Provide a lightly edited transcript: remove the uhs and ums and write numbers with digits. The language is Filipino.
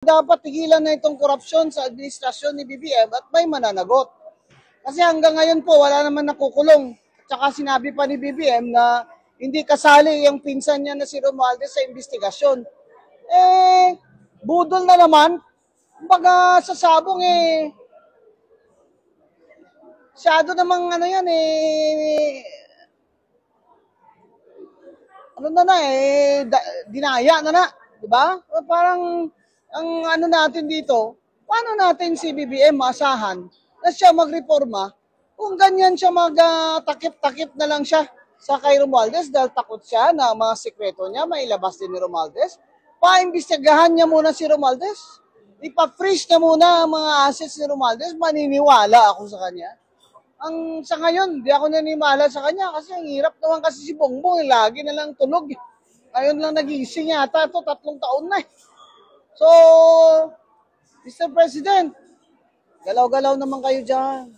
Dapat tigilan na itong korupsyon sa administrasyon ni BBM at may mananagot. Kasi hanggang ngayon po, wala naman nakukulong. Tsaka sinabi pa ni BBM na hindi kasali yung pinsan niya na si Romualdez sa investigasyon. Budol na naman. Kumbaga sa sabong masyado namang yan dinaya na, di ba? Parang ang natin dito, paano natin si BBM maasahan na siya magreforma kung ganyan siya takip-takip na lang siya sa kay Romualdez dahil takot siya na mga sekreto niya mailabas din ni Romualdez. Paimbestigahan niya muna si Romualdez. Ipa-freeze niya muna ang mga assets ni Romualdez. Maniniwala ako sa kanya. Sa ngayon, di ako naniniwala sa kanya kasi ang hirap naman kasi si Bongbong, lagi na lang tulog. Ngayon lang nagising yata ito, 3 taon na. So, Mr. President, galaw-galaw naman kayo dyan.